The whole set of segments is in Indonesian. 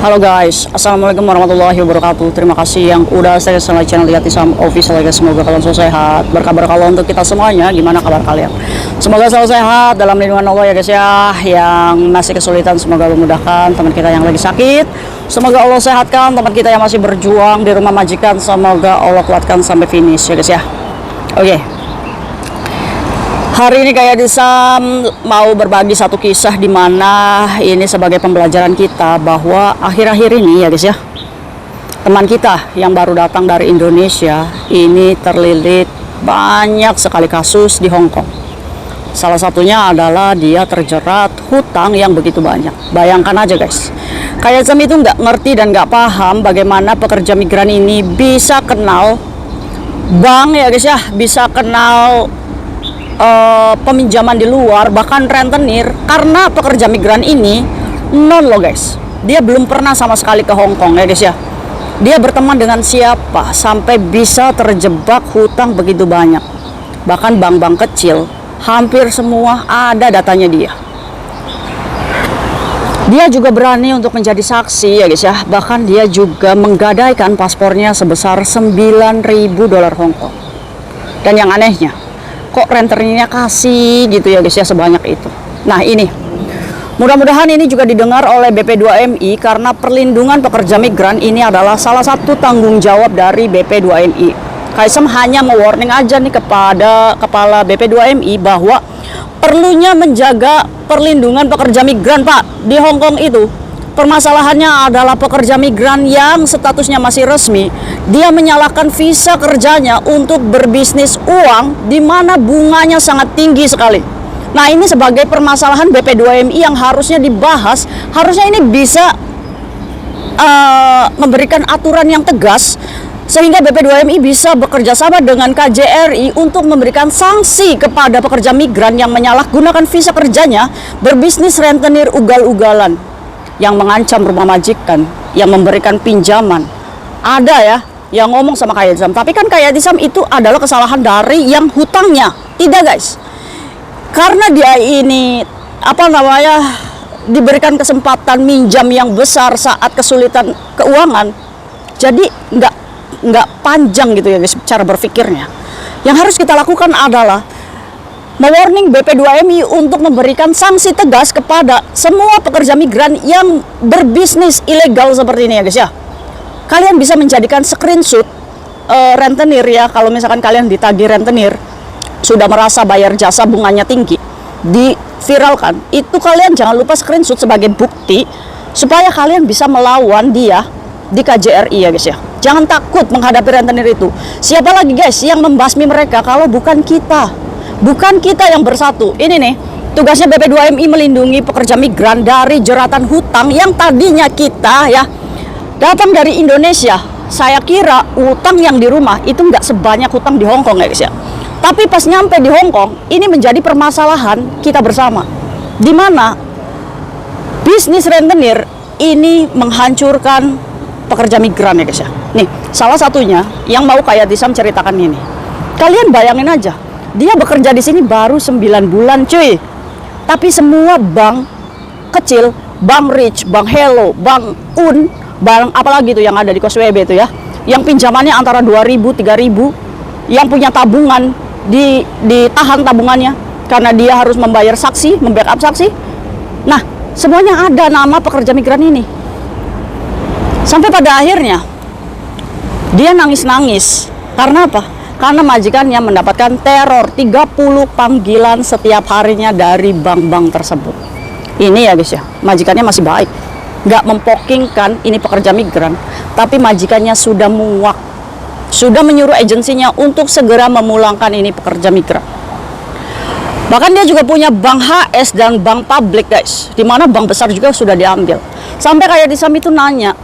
Halo guys, assalamualaikum warahmatullahi wabarakatuh. Terima kasih yang udah saya sama channel Yati Sam Official guys. Semoga kalian selalu sehat. Berkabar kalau untuk kita semuanya, gimana kabar kalian? Semoga selalu sehat dalam lindungan Allah ya guys ya. Yang masih kesulitan semoga Allah mudahkan. Teman kita yang lagi sakit, semoga Allah sehatkan. Teman kita yang masih berjuang di rumah majikan, semoga Allah kuatkan sampai finish ya guys ya. Oke. Hari ini kayak Sam mau berbagi satu kisah di mana ini sebagai pembelajaran kita bahwa akhir-akhir ini ya guys ya, teman kita yang baru datang dari Indonesia ini terlilit banyak sekali kasus di Hong Kong. Salah satunya adalah dia terjerat hutang yang begitu banyak. Bayangkan aja guys, kayak Sam itu nggak ngerti dan nggak paham bagaimana pekerja migran ini bisa kenal bank ya guys ya, bisa kenal peminjaman di luar, bahkan rentenir, karena pekerja migran ini non lo guys, dia belum pernah sama sekali ke Hong Kong ya guys ya. Dia berteman dengan siapa sampai bisa terjebak hutang begitu banyak. Bahkan bank-bank kecil hampir semua ada datanya dia. Dia juga berani untuk menjadi saksi ya guys ya. Bahkan dia juga menggadaikan paspornya sebesar 9.000 dolar Hong Kong. Dan yang anehnya, kok rentenirnya kasih gitu ya guys ya sebanyak itu. Nah ini mudah-mudahan ini juga didengar oleh BP2MI, karena perlindungan pekerja migran ini adalah salah satu tanggung jawab dari BP2MI. Kaisam hanya mewarning aja nih kepada kepala BP2MI bahwa perlunya menjaga perlindungan pekerja migran Pak. Di Hong Kong itu permasalahannya adalah pekerja migran yang statusnya masih resmi, dia menyalahkan visa kerjanya untuk berbisnis uang di mana bunganya sangat tinggi sekali. Nah ini sebagai permasalahan BP2MI yang harusnya dibahas, harusnya ini bisa memberikan aturan yang tegas sehingga BP2MI bisa bekerja sama dengan KJRI untuk memberikan sanksi kepada pekerja migran yang menyalahgunakan visa kerjanya berbisnis rentenir ugal-ugalan, yang mengancam rumah majikan, yang memberikan pinjaman. Ada ya yang ngomong sama Kaya Sam, tapi kan Kaya Sam itu adalah kesalahan dari yang hutangnya. Tidak guys, karena dia ini diberikan kesempatan minjam yang besar saat kesulitan keuangan, jadi nggak panjang gitu ya guys cara berpikirnya. Yang harus kita lakukan adalah mewarning BP2MI untuk memberikan sanksi tegas kepada semua pekerja migran yang berbisnis ilegal seperti ini ya guys ya. Kalian bisa menjadikan screenshot rentenir ya, kalau misalkan kalian ditagih rentenir, sudah merasa bayar jasa bunganya tinggi, diviralkan, itu kalian jangan lupa screenshot sebagai bukti supaya kalian bisa melawan dia di KJRI ya guys ya. Jangan takut menghadapi rentenir itu. Siapa lagi guys yang membasmi mereka kalau bukan kita? Bukan kita yang bersatu. Ini nih tugasnya BP2MI melindungi pekerja migran dari jeratan hutang yang tadinya kita ya datang dari Indonesia. Saya kira hutang yang di rumah itu nggak sebanyak hutang di Hong Kong ya guys ya. Tapi pas nyampe di Hong Kong ini menjadi permasalahan kita bersama, di mana bisnis rentenir ini menghancurkan pekerja migran ya guys ya. Nih salah satunya yang mau kayak Sam ceritakan ini. Kalian bayangin aja, dia bekerja di sini baru 9 bulan cuy. Tapi semua bank kecil, bank Rich, bank Hello, bank Un, bank apalagi tuh yang ada di Koswebe itu ya, yang pinjamannya antara 2.000, 3.000, yang punya tabungan ditahan tabungannya karena dia harus membayar saksi, membackup saksi. Nah, semuanya ada nama pekerja migran ini. Sampai pada akhirnya dia nangis-nangis. Karena apa? Karena majikannya mendapatkan teror 30 panggilan setiap harinya dari bank-bank tersebut. Ini ya guys ya, majikannya masih baik, nggak mempokingkan ini pekerja migran, tapi majikannya sudah muak, sudah menyuruh agensinya untuk segera memulangkan ini pekerja migran. Bahkan dia juga punya bank HS dan bank publik guys, dimana bank besar juga sudah diambil. Sampai kayak Sam itu nanya,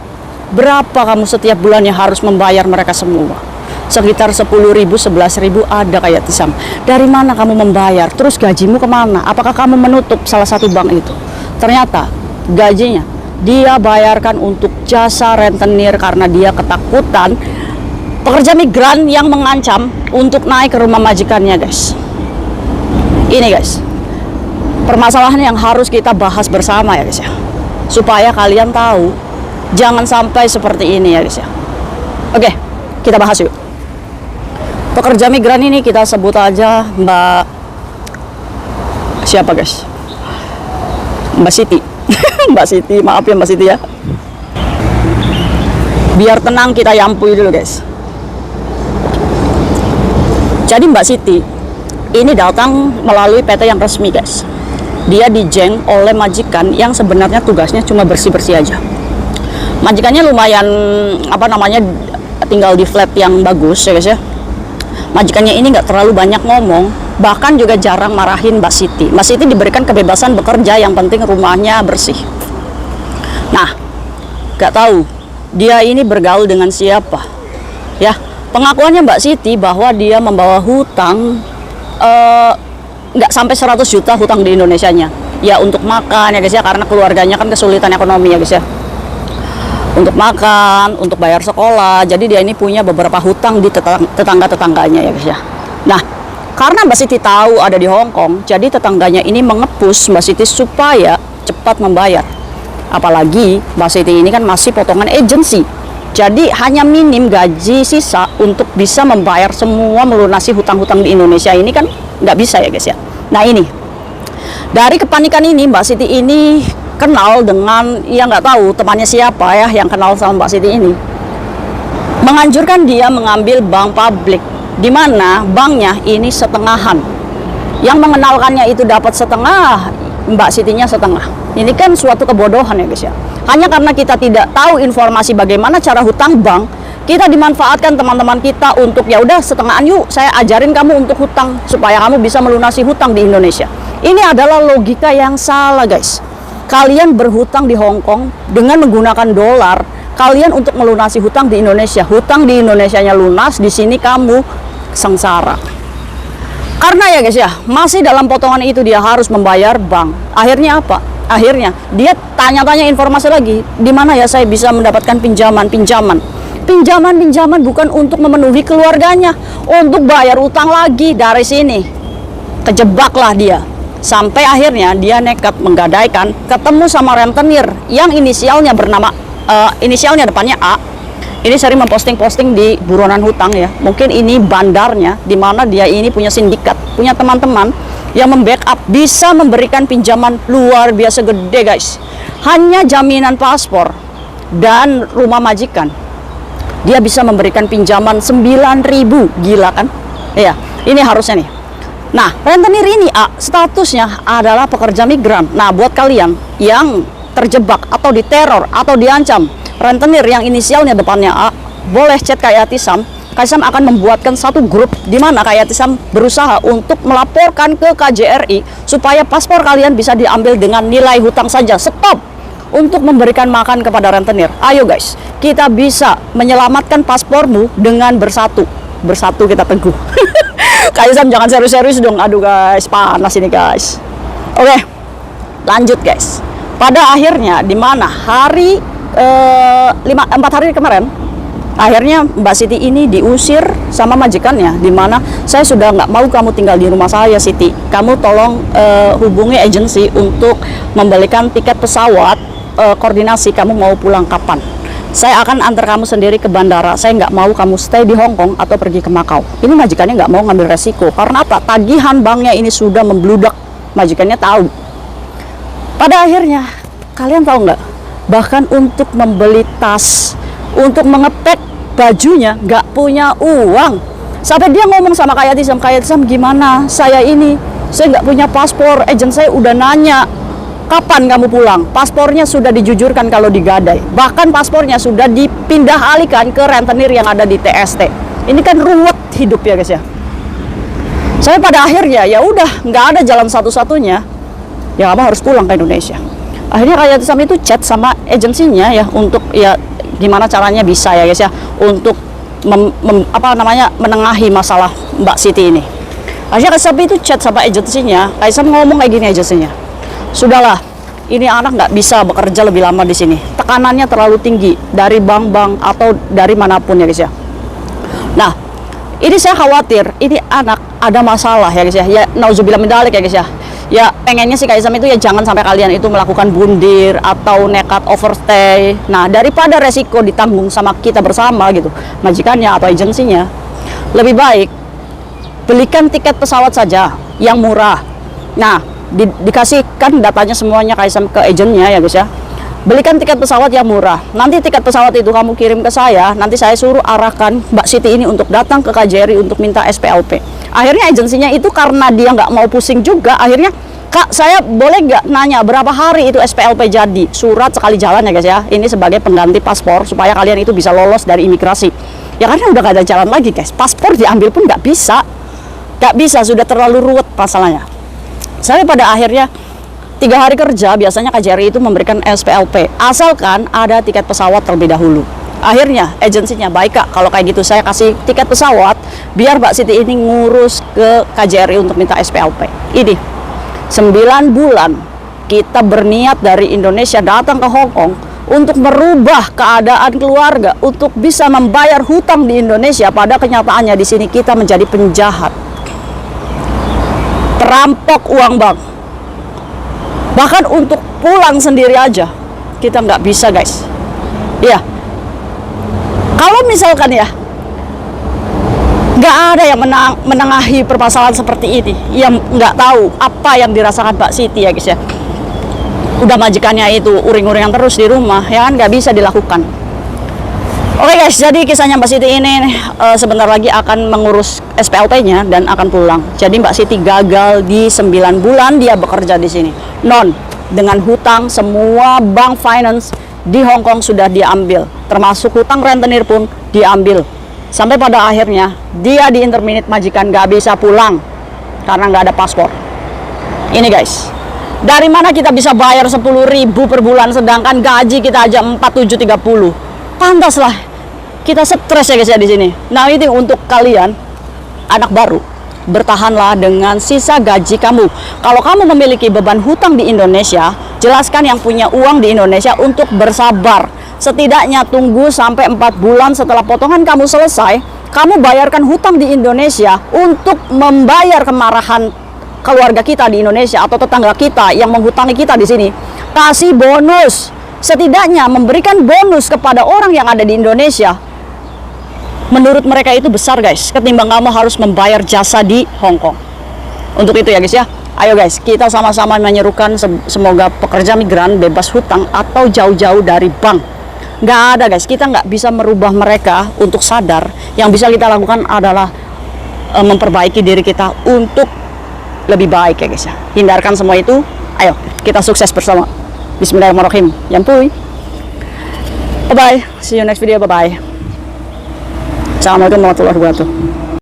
berapa kamu setiap bulannya harus membayar mereka semua? Sekitar 10.000, 11.000 ada kayak Sam. Dari mana kamu membayar? Terus gajimu kemana? Apakah kamu menutup salah satu bank itu? Ternyata gajinya dia bayarkan untuk jasa rentenir karena dia ketakutan pekerja migran yang mengancam untuk naik ke rumah majikannya guys. Ini guys, permasalahan yang harus kita bahas bersama ya guys ya, supaya kalian tahu Jangan sampai seperti ini ya guys ya. Oke, kita bahas yuk. Pekerja migran ini kita sebut aja Mbak siapa guys? Mbak Siti. Mbak Siti, maaf ya Mbak Siti ya. Biar tenang kita yampui dulu guys. Jadi Mbak Siti ini datang melalui PT yang resmi guys. Dia dijeng oleh majikan yang sebenarnya tugasnya cuma bersih-bersih aja. Majikannya lumayan tinggal di flat yang bagus ya guys ya. Majikannya ini nggak terlalu banyak ngomong, bahkan juga jarang marahin Mbak Siti. Mbak Siti diberikan kebebasan bekerja, yang penting rumahnya bersih. Nah, nggak tahu dia ini bergaul dengan siapa ya. Pengakuannya Mbak Siti bahwa dia membawa hutang nggak sampai 100 juta hutang di Indonesianya ya, untuk makan ya guys ya, karena keluarganya kan kesulitan ekonomi ya guys ya, untuk makan, untuk bayar sekolah. Jadi dia ini punya beberapa hutang di tetangga-tetangganya ya guys ya. Nah, karena Mbak Siti tahu ada di Hong Kong, jadi tetangganya ini mengepus Mbak Siti supaya cepat membayar. Apalagi Mbak Siti ini kan masih potongan agensi, jadi hanya minim gaji sisa untuk bisa membayar semua, melunasi hutang-hutang di Indonesia ini kan nggak bisa ya guys ya. Nah ini, dari kepanikan ini Mbak Siti ini kenal dengan, ya nggak tahu temannya siapa ya yang kenal sama Mbak Siti ini, menganjurkan dia mengambil bank publik, di mana banknya ini setengahan. Yang mengenalkannya itu dapat setengah, Mbak Sitinya setengah. Ini kan suatu kebodohan ya guys ya. Hanya karena kita tidak tahu informasi bagaimana cara hutang bank, kita dimanfaatkan teman-teman kita untuk ya udah setengahan yuk, saya ajarin kamu untuk hutang supaya kamu bisa melunasi hutang di Indonesia. Ini adalah logika yang salah guys. Kalian berhutang di Hong Kong dengan menggunakan dolar, kalian untuk melunasi hutang di Indonesia. Hutang di Indonesianya lunas, di sini kamu sengsara. Karena ya guys ya, masih dalam potongan itu dia harus membayar bank. Akhirnya apa? Akhirnya dia tanya-tanya informasi lagi, di mana ya saya bisa mendapatkan pinjaman bukan untuk memenuhi keluarganya, untuk bayar utang lagi. Dari sini kejebaklah dia. Sampai akhirnya dia nekat menggadaikan ketemu sama rentenir yang inisialnya bernama inisialnya depannya A. Ini sering memposting-posting di buronan hutang ya. Mungkin ini bandarnya, di mana dia ini punya sindikat, punya teman-teman yang membackup, bisa memberikan pinjaman luar biasa gede guys. Hanya jaminan paspor dan rumah majikan, dia bisa memberikan pinjaman 9.000. Gila kan? Iya, ini harusnya nih. Nah, rentenir ini A, statusnya adalah pekerja migran. Nah, buat kalian yang terjebak atau diteror atau diancam rentenir yang inisialnya depannya A, boleh chat Kak Yatisam. Kak Yatisam akan membuatkan satu grup di mana Kak Yatisam berusaha untuk melaporkan ke KJRI supaya paspor kalian bisa diambil dengan nilai hutang saja. Stop untuk memberikan makan kepada rentenir. Ayo guys, kita bisa menyelamatkan paspormu dengan bersatu. Bersatu kita teguh. Kak Yatisam jangan serius-serius dong. Aduh guys, panas ini guys. Oke, lanjut guys. Pada akhirnya di mana hari 4 hari kemarin, akhirnya Mbak Siti ini diusir sama majikannya, di mana saya sudah nggak mau kamu tinggal di rumah saya Siti, kamu tolong hubungi agensi untuk membelikan tiket pesawat, koordinasi kamu mau pulang kapan. Saya akan antar kamu sendiri ke bandara, saya nggak mau kamu stay di Hong Kong atau pergi ke Makau. Ini majikannya nggak mau ngambil resiko, karena apa? Tagihan banknya ini sudah membludak, majikannya tahu. Pada akhirnya, kalian tahu nggak? Bahkan untuk membeli tas, untuk mengepek bajunya, nggak punya uang. Sampai dia ngomong sama Kak Yatisam, Kak Yatisam gimana? Saya nggak punya paspor. Agent saya udah nanya, kapan kamu pulang? Paspornya sudah dijujurkan kalau digadai. Bahkan paspornya sudah dipindah alihkan ke rentenir yang ada di TST. Ini kan ruwet hidup ya guys ya. Saya pada akhirnya ya udah nggak ada jalan satu-satunya, ya kamu harus pulang ke Indonesia. Akhirnya Kak Yatisam itu chat sama agensinya ya, untuk ya gimana caranya bisa ya guys ya, untuk menengahi masalah Mbak Siti ini. Akhirnya Kak Yatisam itu chat sama agensinya. Kak Yatisam ngomong kayak gini agensinya, sudahlah, ini anak nggak bisa bekerja lebih lama di sini. Tekanannya terlalu tinggi dari bank-bank atau dari manapun ya guys ya. Nah, ini saya khawatir ini anak ada masalah ya guys ya. Ya nauzubillah min dzalik ya guys ya. Ya pengennya sih Kak Isam itu ya jangan sampai kalian itu melakukan bundir atau nekat overstay. Nah daripada resiko ditanggung sama kita bersama gitu, majikannya atau agensinya, lebih baik belikan tiket pesawat saja yang murah. Nah dikasihkan datanya semuanya Kak Isam ke agennya ya guys ya. Belikan tiket pesawat yang murah. Nanti tiket pesawat itu kamu kirim ke saya, nanti saya suruh arahkan Mbak Siti ini untuk datang ke KJRI untuk minta SPLP. Akhirnya agensinya itu karena dia nggak mau pusing juga, akhirnya Kak saya boleh nggak nanya berapa hari itu SPLP jadi? Surat sekali jalan ya guys ya. Ini sebagai pengganti paspor supaya kalian itu bisa lolos dari imigrasi. Ya karena udah gak ada jalan lagi guys. Paspor diambil pun nggak bisa. Nggak bisa, sudah terlalu ruwet masalahnya. Sampai pada akhirnya 3 hari kerja biasanya KJRI itu memberikan SPLP asalkan ada tiket pesawat terlebih dahulu. Akhirnya agensinya, baik Kak kalau kayak gitu saya kasih tiket pesawat biar Mbak Siti ini ngurus ke KJRI untuk minta SPLP. Ini 9 bulan kita berniat dari Indonesia datang ke Hong Kong untuk merubah keadaan keluarga, untuk bisa membayar hutang di Indonesia. Pada kenyataannya di sini kita menjadi penjahat, perampok uang bank. Bahkan untuk pulang sendiri aja kita nggak bisa guys. Ya, kalau misalkan ya nggak ada yang menengahi permasalahan seperti ini, yang nggak tahu apa yang dirasakan Mbak Siti ya guys ya. Udah majikannya itu uring-uringan terus di rumah, ya kan nggak bisa dilakukan. Oke guys, jadi kisahnya Mbak Siti ini sebentar lagi akan mengurus SPLP-nya dan akan pulang. Jadi Mbak Siti gagal di 9 bulan dia bekerja di sini. Dengan hutang semua bank finance di Hong Kong sudah diambil, termasuk hutang rentenir pun diambil. Sampai pada akhirnya dia di interminate majikan gak bisa pulang karena nggak ada paspor. Ini guys, dari mana kita bisa bayar 10.000 per bulan sedangkan gaji kita aja 4730. Pantaslah kita stres ya guys ya di sini. Nah itu untuk kalian anak baru, bertahanlah dengan sisa gaji kamu. Kalau kamu memiliki beban hutang di Indonesia, jelaskan yang punya uang di Indonesia untuk bersabar. Setidaknya tunggu sampai 4 bulan setelah potongan kamu selesai, kamu bayarkan hutang di Indonesia untuk membayar kemarahan keluarga kita di Indonesia atau tetangga kita yang menghutangi kita di sini. Kasih bonus, setidaknya memberikan bonus kepada orang yang ada di Indonesia. Menurut mereka itu besar guys, ketimbang kamu harus membayar jasa di Hong Kong. Untuk itu ya guys ya, ayo guys kita sama-sama menyerukan semoga pekerja migran bebas hutang atau jauh-jauh dari bank. Nggak ada guys, kita nggak bisa merubah mereka untuk sadar. Yang bisa kita lakukan adalah memperbaiki diri kita untuk lebih baik ya guys ya. Hindarkan semua itu, ayo kita sukses bersama. Bismillahirrahmanirrahim. Yampuy. Bye bye, see you next video. Bye bye. Assalamualaikum warahmatullahi wabarakatuh.